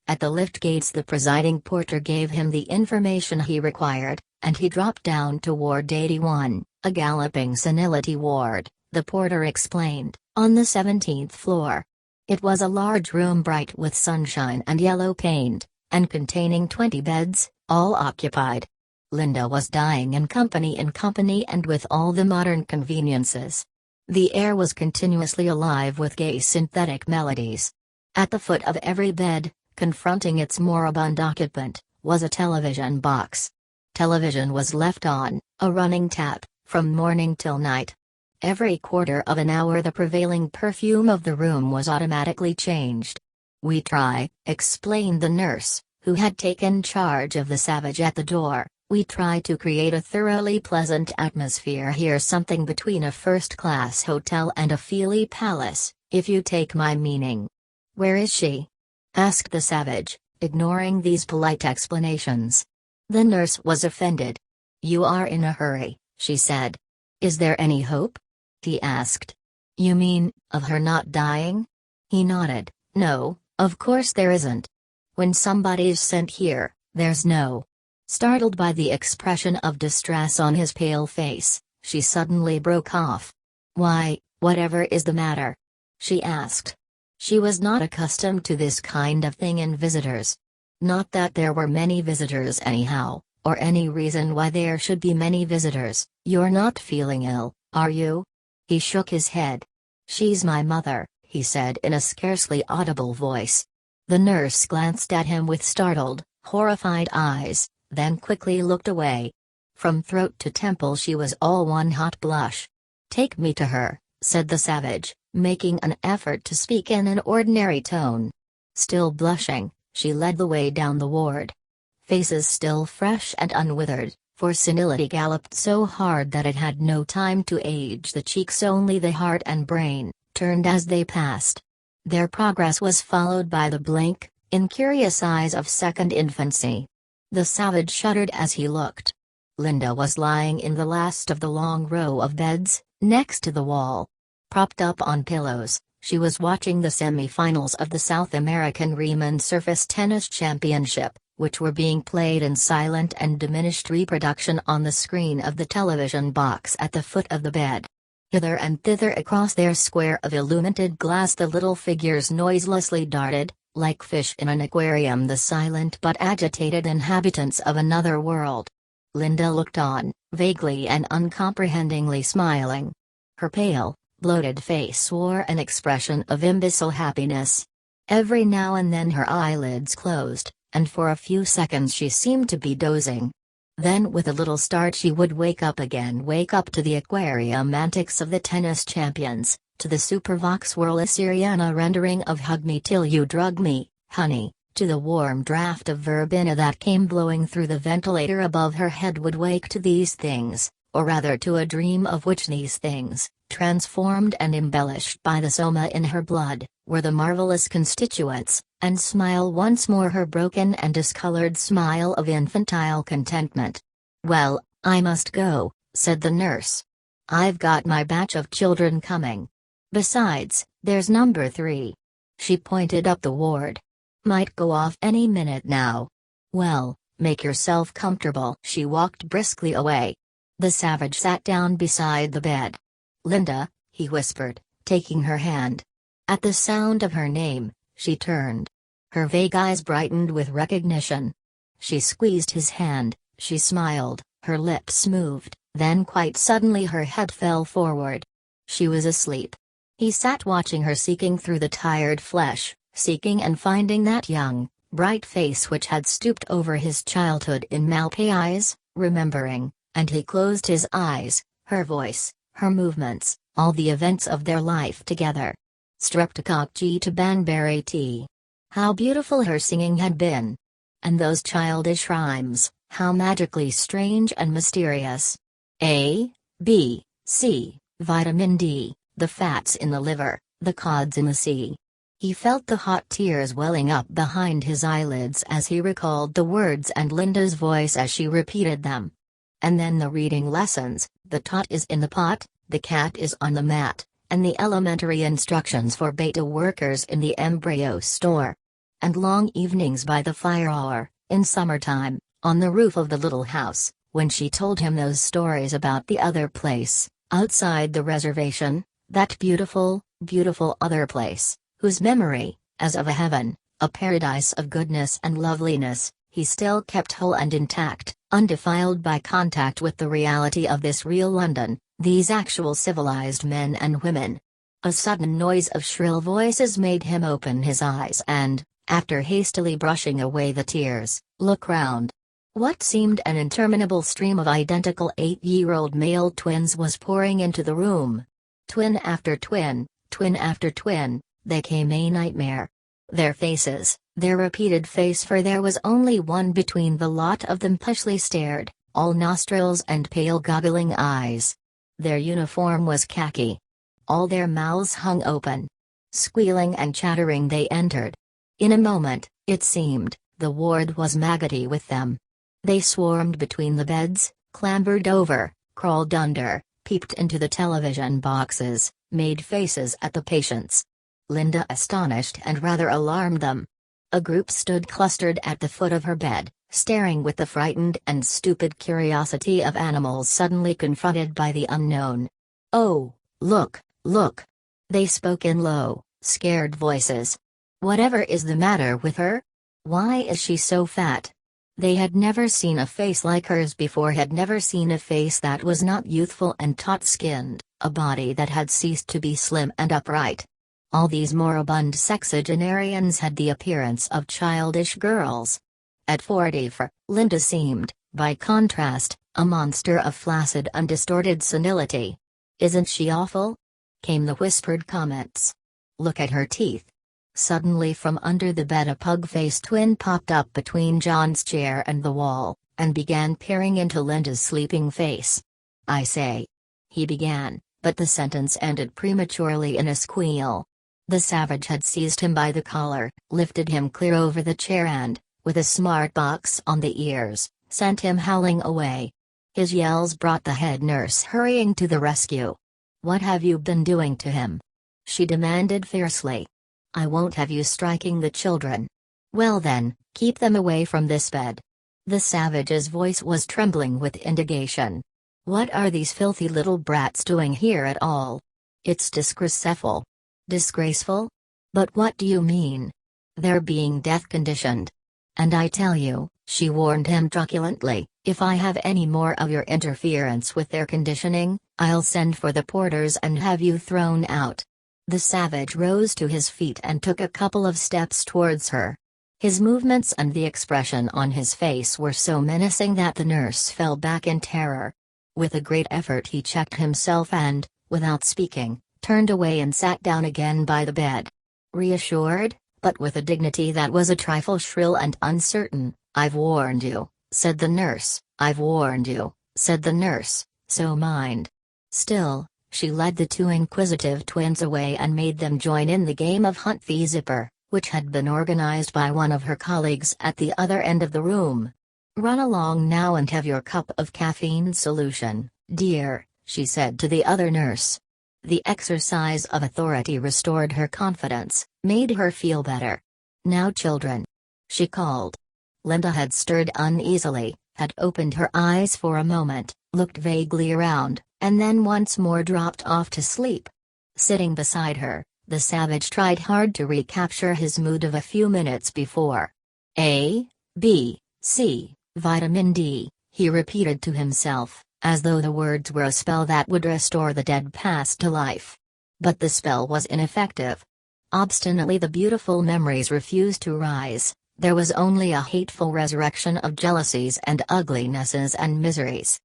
At the lift gates the presiding porter gave him the information he required, and he dropped down to Ward 81, a galloping senility ward, the porter explained, on the 17th floor. It was a large room bright with sunshine and yellow paint, and containing 20 beds, all occupied. Linda was dying in company and with all the modern conveniences. The air was continuously alive with gay synthetic melodies. At the foot of every bed, confronting its moribund occupant, was a television box. Television was left on, a running tap, from morning till night. Every quarter of an hour the prevailing perfume of the room was automatically changed. "We try," explained the nurse, who had taken charge of the savage at the door, "we try to create a thoroughly pleasant atmosphere here, something between a first-class hotel and a feely palace, if you take my meaning." "Where is she?" asked the savage, ignoring these polite explanations. The nurse was offended. "You are in a hurry," she said. "Is there any hope?" he asked. "You mean, of her not dying?" He nodded. "No, of course there isn't. When somebody's sent here, there's no." Startled by the expression of distress on his pale face, she suddenly broke off. "Why, whatever is the matter?" she asked. She was not accustomed to this kind of thing in visitors. Not that there were many visitors anyhow, or any reason why there should be many visitors. "You're not feeling ill, are you?" He shook his head. "She's my mother," he said in a scarcely audible voice. The nurse glanced at him with startled, horrified eyes, then quickly looked away. From throat to temple she was all one hot blush. "Take me to her," said the savage, making an effort to speak in an ordinary tone. Still blushing, she led the way down the ward. Faces still fresh and unwithered, for senility galloped so hard that it had no time to age the cheeks, only the heart and brain, turned as they passed. Their progress was followed by the blank, incurious eyes of second infancy. The savage shuddered as he looked. Linda was lying in the last of the long row of beds, next to the wall. Propped up on pillows, she was watching the semi-finals of the South American Reman Surface Tennis Championship, which were being played in silent and diminished reproduction on the screen of the television box at the foot of the bed. Hither and thither across their square of illuminated glass the little figures noiselessly darted, like fish in an aquarium, the silent but agitated inhabitants of another world. Linda looked on, vaguely and uncomprehendingly smiling. Her pale, bloated face wore an expression of imbecile happiness. Every now and then her eyelids closed, and for a few seconds she seemed to be dozing. Then with a little start she would wake up again, wake up to the aquarium antics of the tennis champions, to the Supervox Whirla Syriana rendering of "Hug Me Till You Drug Me, Honey," to the warm draft of verbena that came blowing through the ventilator above her head, would wake to these things, or rather to a dream of which these things, transformed and embellished by the soma in her blood, were the marvelous constituents, and smile once more her broken and discolored smile of infantile contentment. "Well, I must go," said the nurse. "I've got my batch of children coming. Besides, there's number 3. She pointed up the ward. "Might go off any minute now. Well, make yourself comfortable." She walked briskly away. The savage sat down beside the bed. "Linda," he whispered, taking her hand. At the sound of her name, she turned. Her vague eyes brightened with recognition. She squeezed his hand, she smiled, her lips moved, then quite suddenly her head fell forward. She was asleep. He sat watching her, seeking through the tired flesh, seeking and finding that young, bright face which had stooped over his childhood in Malpais eyes, remembering, and he closed his eyes, her voice, her movements, all the events of their life together. Streptococcus to Banbury tea. How beautiful her singing had been! And those childish rhymes, how magically strange and mysterious. A, B, C, vitamin D, the fats in the liver, the cods in the sea. He felt the hot tears welling up behind his eyelids as he recalled the words and Linda's voice as she repeated them. And then the reading lessons, the tot is in the pot, the cat is on the mat, and the elementary instructions for beta workers in the embryo store. And long evenings by the fire hour, in summertime, on the roof of the little house, when she told him those stories about the other place, outside the reservation, that beautiful, beautiful other place, whose memory, as of a heaven, a paradise of goodness and loveliness, he still kept whole and intact, undefiled by contact with the reality of this real London, these actual civilized men and women. A sudden noise of shrill voices made him open his eyes and, after hastily brushing away the tears, look round. What seemed an interminable stream of identical 8-year-old male twins was pouring into the room. Twin after twin, twin after twin, they came a nightmare. Their faces, their repeated face, for there was only one between the lot of them, pushly stared, all nostrils and pale goggling eyes. Their uniform was khaki. All their mouths hung open. Squealing and chattering they entered. In a moment, it seemed, the ward was maggoty with them. They swarmed between the beds, clambered over, crawled under, peeped into the television boxes, made faces at the patients. Linda astonished and rather alarmed them. A group stood clustered at the foot of her bed, staring with the frightened and stupid curiosity of animals suddenly confronted by the unknown. "Oh, look, look!" They spoke in low, scared voices. "Whatever is the matter with her? Why is she so fat?" They had never seen a face like hers before, had never seen a face that was not youthful and taut-skinned, a body that had ceased to be slim and upright. All these moribund sexagenarians had the appearance of childish girls. At 44, Linda seemed, by contrast, a monster of flaccid undistorted senility. "Isn't she awful?" came the whispered comments. "Look at her teeth." Suddenly from under the bed a pug-faced twin popped up between John's chair and the wall, and began peering into Linda's sleeping face. "I say," he began, but the sentence ended prematurely in a squeal. The savage had seized him by the collar, lifted him clear over the chair and, with a smart box on the ears, sent him howling away. His yells brought the head nurse hurrying to the rescue. "What have you been doing to him?" she demanded fiercely. "I won't have you striking the children." "Well then, keep them away from this bed." The savage's voice was trembling with indignation. "What are these filthy little brats doing here at all? It's disgraceful." "Disgraceful? But what do you mean?" "They're being death conditioned. And I tell you," she warned him truculently, "if I have any more of your interference with their conditioning, I'll send for the porters and have you thrown out." The savage rose to his feet and took a couple of steps towards her. His movements and the expression on his face were so menacing that the nurse fell back in terror. With a great effort he checked himself and, without speaking, turned away and sat down again by the bed. Reassured, but with a dignity that was a trifle shrill and uncertain, "I've warned you," said the nurse. "I've warned you," said the nurse, "so mind." Still, she led the two inquisitive twins away and made them join in the game of Hunt the Zipper, which had been organized by one of her colleagues at the other end of the room. "Run along now and have your cup of caffeine solution, dear," she said to the other nurse. The exercise of authority restored her confidence, made her feel better. "Now children," she called. Linda had stirred uneasily, had opened her eyes for a moment, looked vaguely around, and then once more dropped off to sleep. Sitting beside her, the savage tried hard to recapture his mood of a few minutes before. A, B, C, vitamin D, he repeated to himself, as though the words were a spell that would restore the dead past to life. But the spell was ineffective. Obstinately the beautiful memories refused to rise. There was only a hateful resurrection of jealousies and uglinesses and miseries.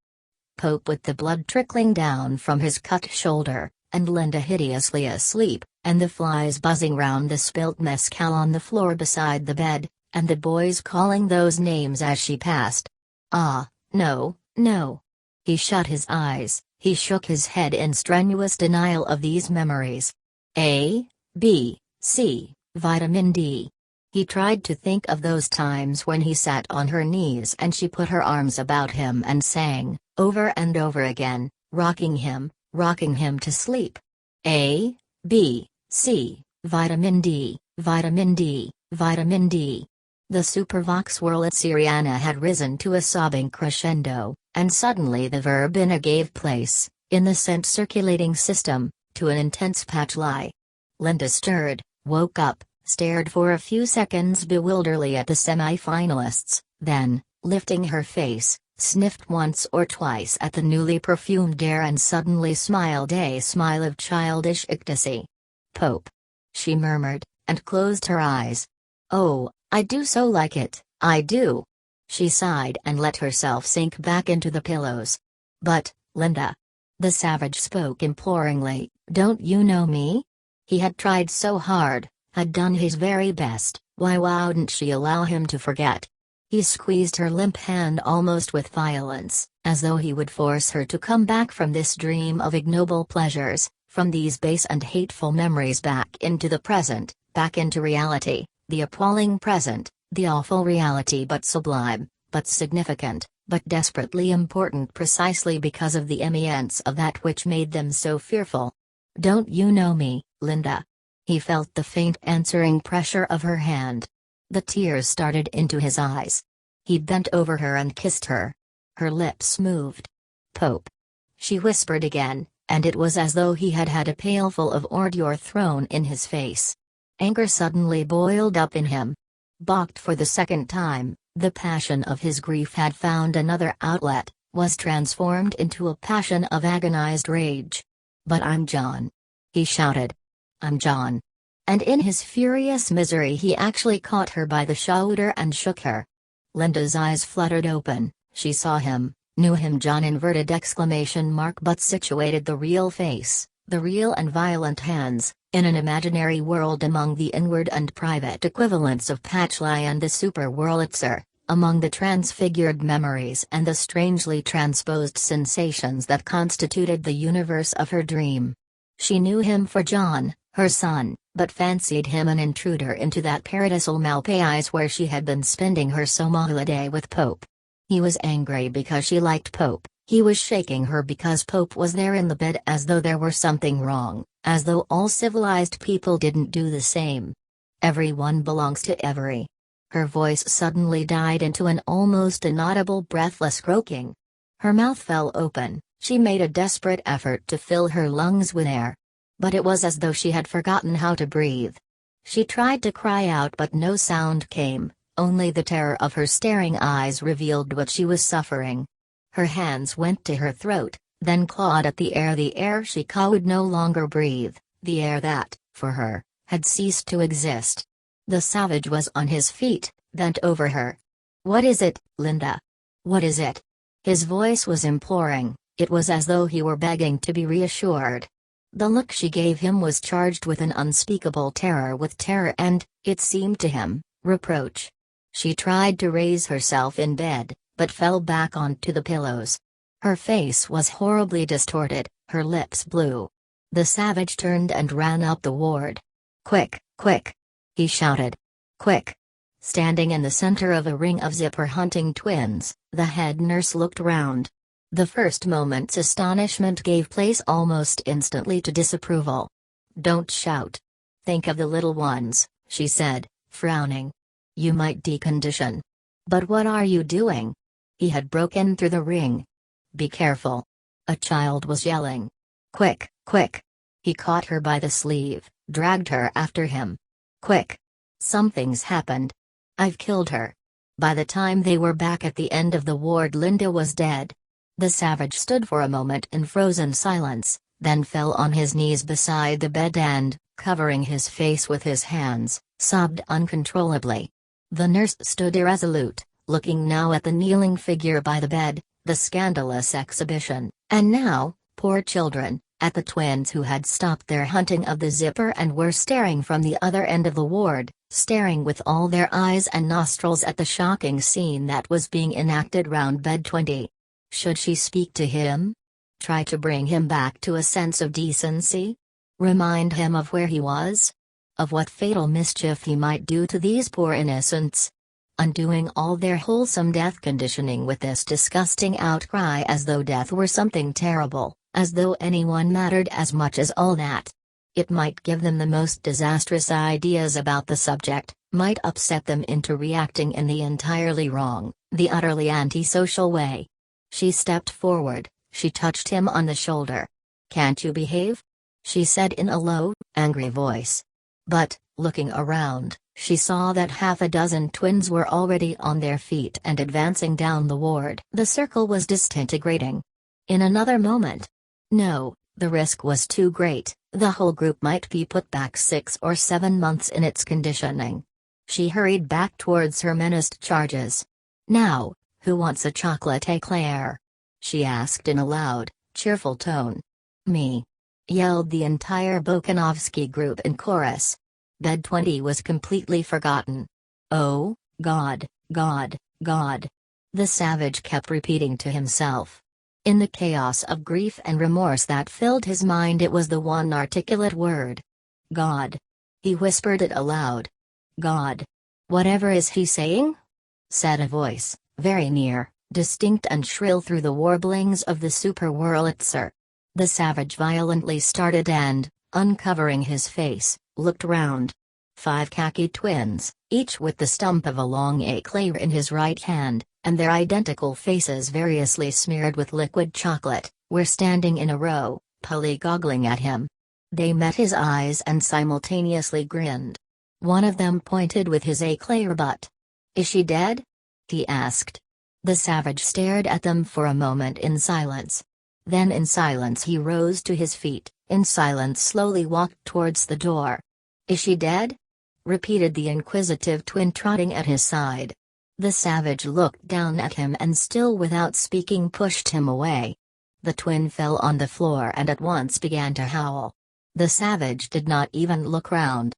Pope with the blood trickling down from his cut shoulder, and Linda hideously asleep, and the flies buzzing round the spilt mezcal on the floor beside the bed, and the boys calling those names as she passed. Ah, no, no. He shut his eyes, he shook his head in strenuous denial of these memories. A, B, C, vitamin D. He tried to think of those times when he sat on her knees and she put her arms about him and sang, over and over again, rocking him to sleep. A, B, C, vitamin D, vitamin D, vitamin D. The supervox whirl at Syriana had risen to a sobbing crescendo, and suddenly the verb inna gave place, in the scent circulating system, to an intense patchouli. Linda stirred, woke up, stared for a few seconds bewilderedly at the semi-finalists, then, lifting her face, sniffed once or twice at the newly perfumed air and suddenly smiled a smile of childish ecstasy. "Pope," she murmured, and closed her eyes. "Oh, I do so like it, I do." She sighed and let herself sink back into the pillows. "But, Linda," the savage spoke imploringly, "don't you know me?" He had tried so hard, had done his very best, why wouldn't she allow him to forget? He squeezed her limp hand almost with violence, as though he would force her to come back from this dream of ignoble pleasures, from these base and hateful memories back into the present, back into reality, the appalling present, the awful reality but sublime, but significant, but desperately important precisely because of the immense of that which made them so fearful. "Don't you know me, Linda?" He felt the faint answering pressure of her hand. The tears started into his eyes. He bent over her and kissed her. Her lips moved. "Pope," she whispered again, and it was as though he had had a pailful of ordure thrown in his face. Anger suddenly boiled up in him. Balked for the second time, the passion of his grief had found another outlet, was transformed into a passion of agonized rage. "But I'm John," he shouted. "I'm John." And in his furious misery he actually caught her by the shoulder and shook her. Linda's eyes fluttered open, she saw him, knew him John inverted exclamation mark but situated the real face, the real and violent hands, in an imaginary world among the inward and private equivalents of patchouli and the super-Wurlitzer, among the transfigured memories and the strangely transposed sensations that constituted the universe of her dream. She knew him for John, her son, but fancied him an intruder into that paradisal Malpais where she had been spending her summer holiday with Pope. He was angry because she liked Pope, he was shaking her because Pope was there in the bed as though there were something wrong, as though all civilized people didn't do the same. Everyone belongs to every. Her voice suddenly died into an almost inaudible breathless croaking. Her mouth fell open, she made a desperate effort to fill her lungs with air. But it was as though she had forgotten how to breathe. She tried to cry out but no sound came, only the terror of her staring eyes revealed what she was suffering. Her hands went to her throat, then clawed at the air she could no longer breathe, the air that, for her, had ceased to exist. The savage was on his feet, bent over her. "What is it, Linda? What is it?" His voice was imploring, it was as though he were begging to be reassured. The look she gave him was charged with an unspeakable terror and, it seemed to him, reproach. She tried to raise herself in bed, but fell back onto the pillows. Her face was horribly distorted, her lips blue. The savage turned and ran up the ward. "Quick, quick!" he shouted. "Quick!" Standing in the center of a ring of zipper hunting twins, the head nurse looked round. The first moment's astonishment gave place almost instantly to disapproval. "Don't shout. Think of the little ones," she said, frowning. "You might decondition." "But what are you doing?" He had broken through the ring. "Be careful!" a child was yelling. "Quick, quick!" He caught her by the sleeve, dragged her after him. "Quick! Something's happened. I've killed her." By the time they were back at the end of the ward, Linda was dead. The savage stood for a moment in frozen silence, then fell on his knees beside the bed and, covering his face with his hands, sobbed uncontrollably. The nurse stood irresolute, looking now at the kneeling figure by the bed, the scandalous exhibition, and now, poor children, at the twins who had stopped their hunting of the zipper and were staring from the other end of the ward, staring with all their eyes and nostrils at the shocking scene that was being enacted round bed 20. Should she speak to him? Try to bring him back to a sense of decency? Remind him of where he was? Of what fatal mischief he might do to these poor innocents? Undoing all their wholesome death conditioning with this disgusting outcry, as though death were something terrible, as though anyone mattered as much as all that. It might give them the most disastrous ideas about the subject, might upset them into reacting in the entirely wrong, the utterly antisocial way. She stepped forward, she touched him on the shoulder. "Can't you behave?" she said in a low, angry voice. But, looking around, she saw that half a dozen twins were already on their feet and advancing down the ward. The circle was disintegrating. In another moment. No, the risk was too great, the whole group might be put back 6 or 7 months in its conditioning. She hurried back towards her menaced charges. "Now, who wants a chocolate eclair?" she asked in a loud, cheerful tone. "Me!" yelled the entire Bokanovsky group in chorus. Bed 20 was completely forgotten. "Oh, God, God, God!" the savage kept repeating to himself. In the chaos of grief and remorse that filled his mind, it was the one articulate word. "God." He whispered it aloud. "God." "Whatever is he saying?" said a voice, very near, distinct and shrill through the warblings of the super Wurlitzer. The savage violently started and, uncovering his face, looked round. 5 khaki twins, each with the stump of a long eclair in his right hand, and their identical faces variously smeared with liquid chocolate, were standing in a row, polygoggling at him. They met his eyes and simultaneously grinned. One of them pointed with his eclair butt. "Is she dead?" he asked. The savage stared at them for a moment in silence. Then in silence he rose to his feet, in silence slowly walked towards the door. "Is she dead?" repeated the inquisitive twin trotting at his side. The savage looked down at him and still without speaking pushed him away. The twin fell on the floor and at once began to howl. The savage did not even look round.